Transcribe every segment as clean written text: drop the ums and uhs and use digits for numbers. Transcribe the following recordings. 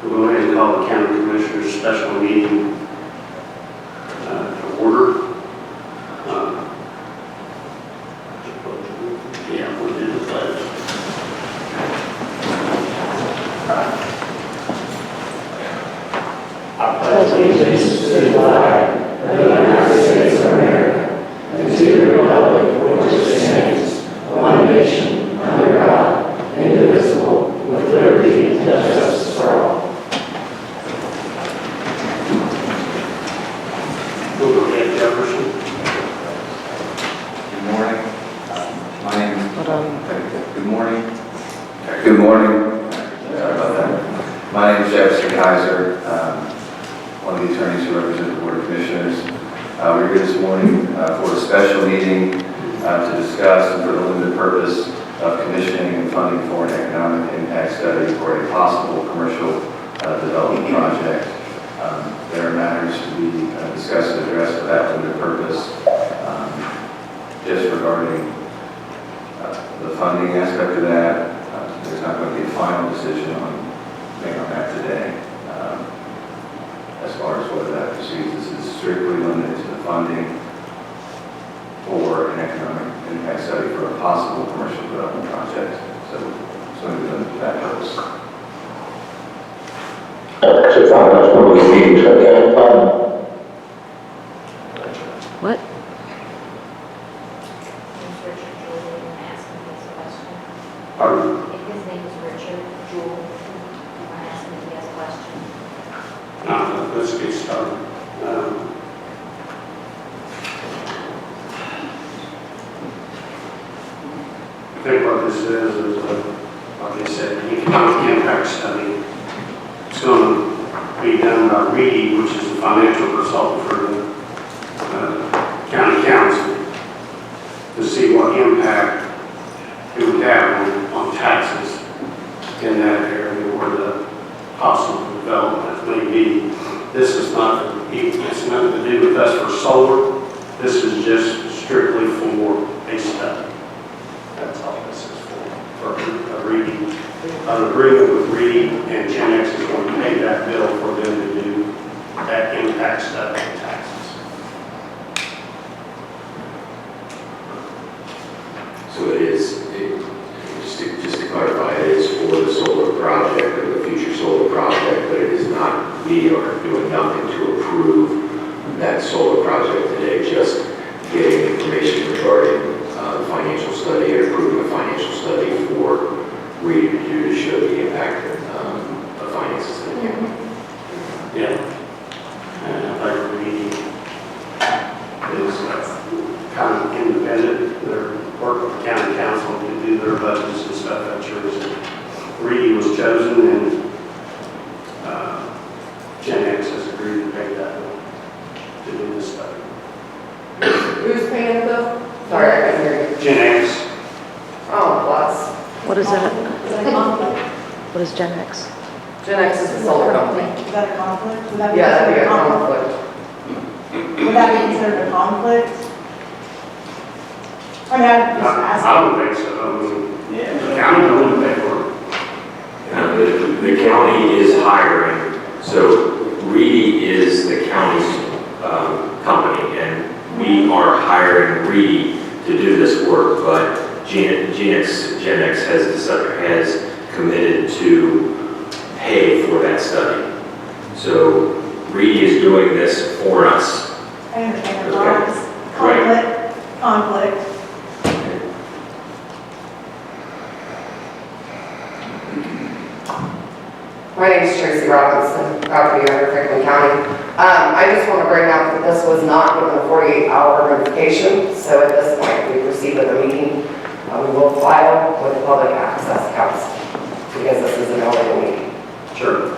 We'll go ahead and call the County Commissioners special meeting to order. Yeah, we'll do the pledge. I pledge allegiance to the flag of the United States of America and to the republic for which it stands, one nation, under God, indivisible, with liberty and justice for all. Jefferson. Good morning. Good morning. Good morning. Sorry about that. My name is Jefferson Heiser, one of the attorneys who represent the Board of Commissioners. We're here this morning for a special meeting to discuss and for the limited purpose of commissioning and funding for an economic impact study for a possible commercial development project. There are matters to be discussed and addressed for that limited purpose. Just regarding the funding aspect of that, there's not going to be a final decision made on that today. As far as whether that proceeds, this is strictly limited to the funding for an economic impact study for a possible commercial development project. So it's going to be limited to that purpose. So far, that's one of the meetings that they have What? Pardon? His name is Richard Jewell. I asked him if he has a question. Let's get started. I think what this is like I said, an economic impact study. It's going to be done by Reedy, which is the financial consultant for the county council, to see what impact it would have on taxes in that area where the possible development may be. This is not, it's nothing to do with us for solar. This is just strictly for a study. That's all this is for Reedy. An agreement with Reedy and GenX is going to pay that bill for them to do that impact study on taxes. So it is, just to clarify, it is for the solar project or the future solar project, but it is not, we are doing nothing to approve that solar project today, just getting information regarding the financial study and approving a financial study for Reedy to do to show the impact of finances in the county. Yeah. And like Reedy is kind of independent. They're working with the county council to do their budgets and stuff that year. Reedy was chosen, and GenX has agreed to pay that to do this study. Who's paying the bill? Sorry, I couldn't hear you. GenX. Oh, lots. What is that? Is that a conflict? What is GenX? GenX is the solar company. Is that a conflict? Would that be Yeah, that'd be a considered conflict. Would that be considered a conflict? I mean, I'm just I asking. don't think so. I mean, the county wouldn't pay for it. The county is hiring, so Reedy is the county's company, and we are hiring Reedy to do this work, but GenX has committed to pay for that study. So Reedy is doing this for us. I understand the Okay. lines. Conflict. My name is Tracy Robinson, property owner, Franklin County. I just want to bring up that this was not given a 48-hour notification, so at this point, we proceed with the meeting. We will file with the Public Access Council because this is an illegal meeting. Sure.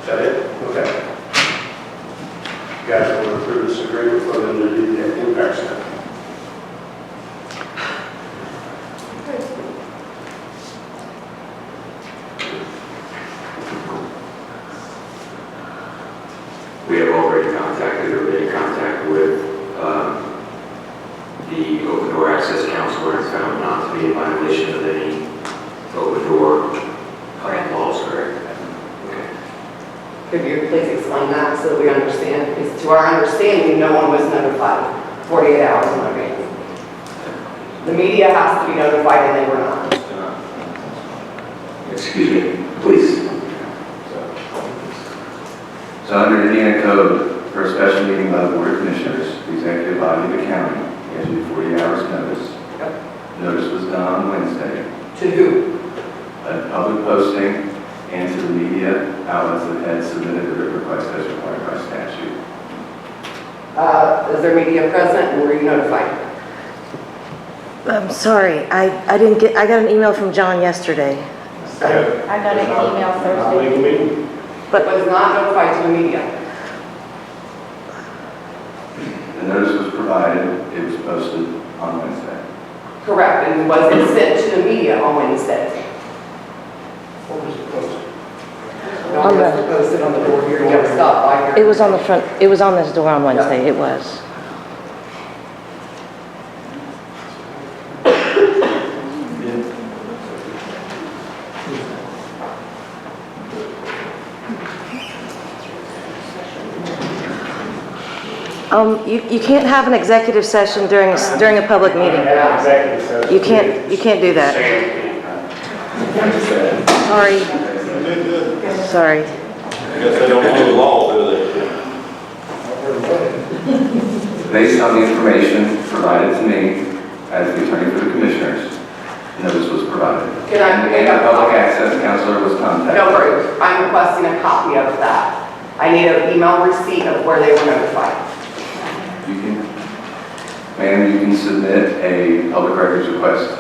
Is that it? Okay. You guys want to approve this agreement for them to do the impact study? We have already contacted or been in contact with the Open Door Access Counselor and found not to be in violation of any open door Could you please explain that so that we understand? Because to our understanding, no one was notified 48 hours in advance. The media has to be notified and they were not. Excuse me, please. So under Indiana Code, for a special meeting by the Board of Commissioners, the executive body of the county gives you 40 hours notice. Yep. Notice was done on Wednesday. To who? A public posting and to the media outlets that had submitted the written request as required by statute. Is there media present and were you notified? I'm sorry, I got an email from John yesterday. I got an email Thursday. But was not notified to the media. The notice was provided, it was posted on Wednesday. Correct, and was it sent to the media on Wednesday? No, On it the- was posted on the door here, you have to stop by here. It was on the front, it was on this door on Wednesday, it was. You can't have an executive session during a public meeting. You can't do that. Sorry. I guess they don't know the law, do they? Based on the information provided to me as the attorney for the commissioners, notice was provided. Can I make And a the public access counselor was contacted. No worries, I'm requesting a copy of that. I need an email receipt of where they were notified. You can, ma'am, you can submit a public records request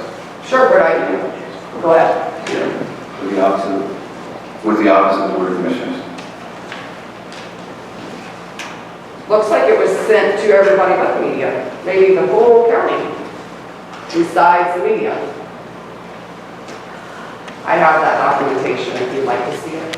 Sure, what I do. Go ahead. with the office of the Board of Commissioners. Looks like it was sent to everybody but the media, maybe the whole county, besides the media. I have that documentation if you'd like to see it.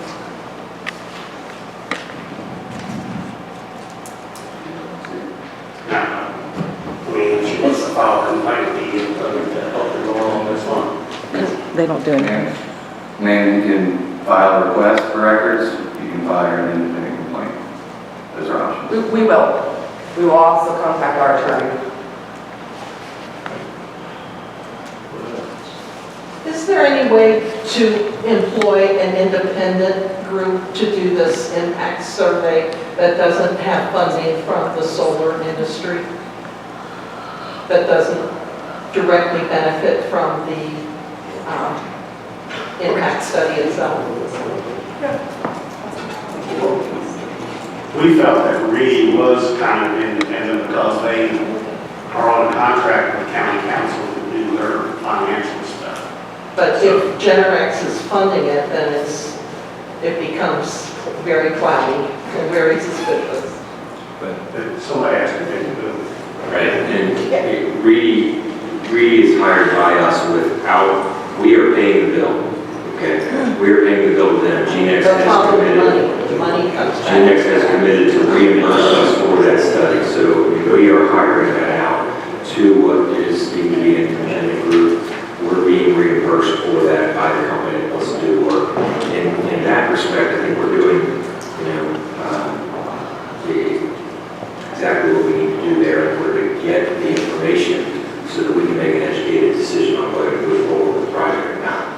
I mean, she wants to file a complaint with you, to help her go on this one. They don't do anything. Ma'am, you can file a request for records, you can file an independent complaint. Those are options. We will. We will also contact our attorney. Is there any way to employ an independent group to do this impact survey that doesn't have funding from the solar industry? That doesn't directly benefit from the impact study itself? We felt that Reedy was kind of independent because they are on a contract with the county council to do their financial stuff. But if GenX is funding it, then it becomes very cloudy and very suspicious. But somebody has to do it. Right, and Reedy is hired by us without, we are paying the bill, okay? We are paying the bill to them. GenX They're has following the committed. money, the money comes back. GenX has committed to reimburse us for that study, so we are hiring that out to what is deemed to be an independent group. We're being reimbursed for that by the company that wants to do work. In that respect, I think we're doing, exactly what we need to do there in order to get the information so that we can make an educated decision on whether to move forward with the project or not.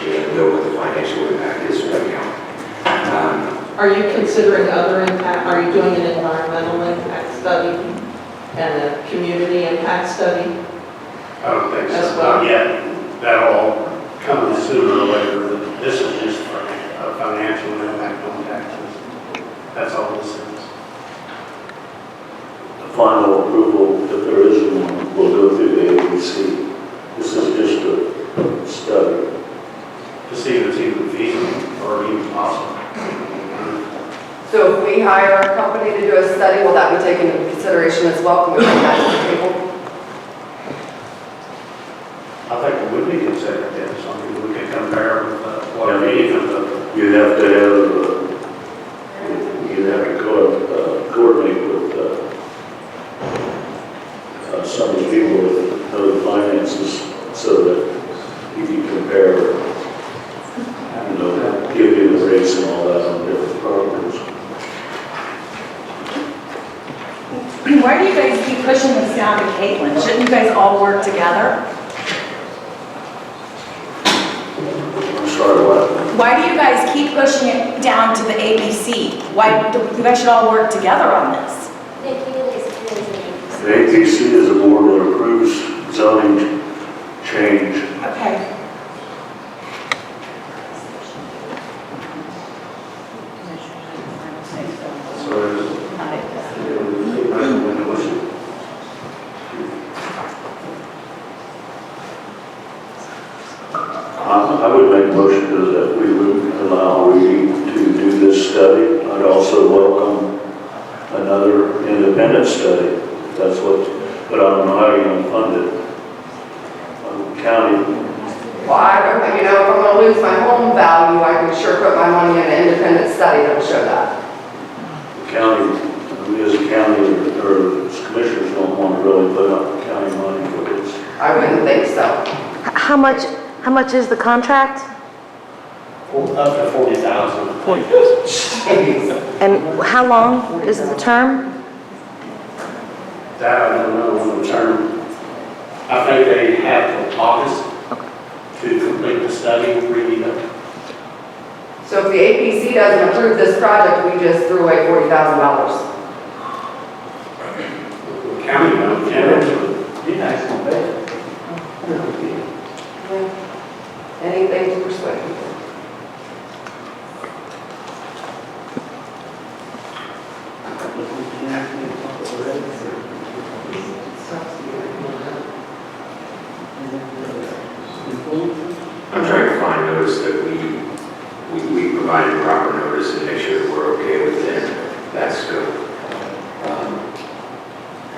We have to know what the financial impact is right now. Are you considering other impact, are you doing an environmental impact study and a community impact study? I don't think As so, well. not yet. That'll all come sooner or later. This is just for financial impact on taxes. That's all this is. The final approval, if there is one, will go through the ABC. This is just a study. To see if it's even feasible or even possible. So if we hire a company to do a study, will that be taken into consideration as well? Can we bring that to the table? I think it would be considered, yes. I mean, we could compare with what Reedy comes up with. You have to coordinate with some of the people with other finances so that you can compare, give you the rates and all that on different properties. down to Caitlin? Shouldn't you guys all work together? I'm sorry, what? Why do you guys keep pushing it down to the ABC? Why, you guys should all work together on this. The APC is a board that approves zoning change. Okay. So there's, anybody want to motion? I would make a motion that we would allow Reedy to do this study. I'd also welcome another independent study, if that's what, but I don't know how you're going to fund it. County, Well, I don't, you know, if I'm gonna lose my home value, I can sure put my money in an independent study that'll show that. county, we as a county or as commissioners don't want to really put up county money for this. I wouldn't think so. How much is the contract? Up to 40,000. And how long is the term? That I don't know on the term. I think they have till August to complete the study, really. So if the APC doesn't approve this project, we just threw away $40,000. County, GenX. Anything to persuade people. I'm trying to find notice that we provided proper notice and make sure that we're okay within that scope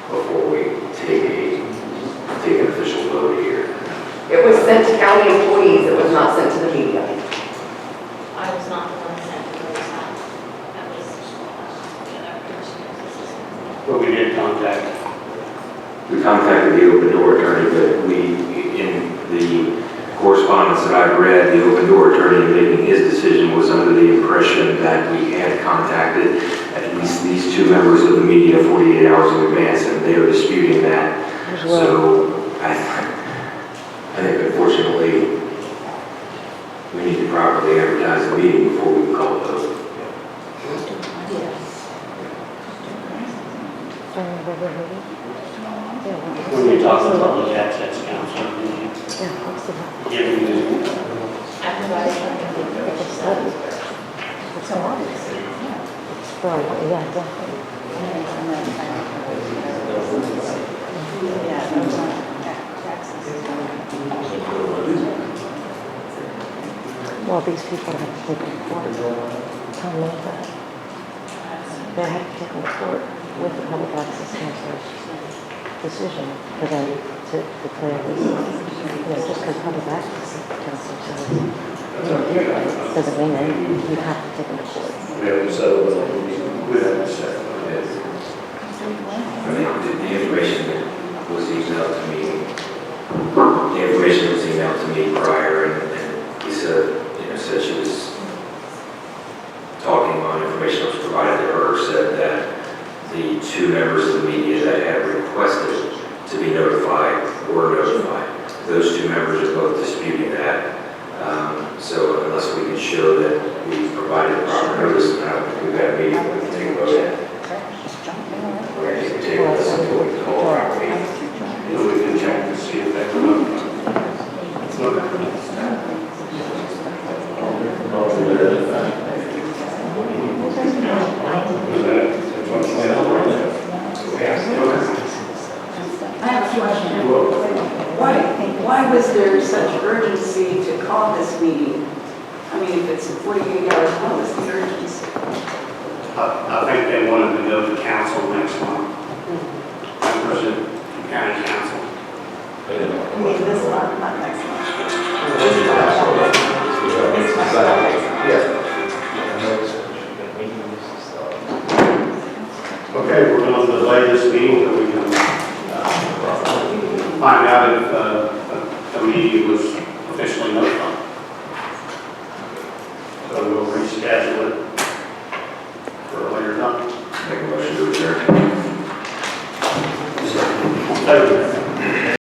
before we take an official vote here. It was sent to county employees, it was not sent to the media. I was not the one sent to those out. That was the other person. But we did contact. We contacted the open door attorney, but in the correspondence that I've read, the open door attorney making his decision was under the impression that we had contacted at least these two members of the media 48 hours in advance, and they are disputing that. So I think unfortunately, we need to properly advertise the meeting before we can call a vote. When we talk about public access council, giving you, Well, these people have to take them to court. Tell me that. They have to take them to court with the public access council's decision for them to declare this. Just because public access council says doesn't mean that you have to take them to court. We haven't settled it. we have to set. I mean, the information that was emailed to me prior, and Lisa, said she was talking on information that was provided to her, said that the two members of the media that had requested to be notified were notified. Those two members are both disputing that. So unless we can show that we provided proper notice, I don't think we've had a meeting where we can take a vote. We're going to table this until we call our meeting. And we can check to see if they come up. I have a question. Why was there such urgency to call this meeting? I mean, if it's 48 hours, what was the urgency? I think they wanted to go to council next month. Members of county council. I mean, this month, not next month. Okay, we're going to delay this meeting so we can find out if the meeting was officially notified. So we'll reschedule it for a later time. Make a motion to adjourn. Thank you.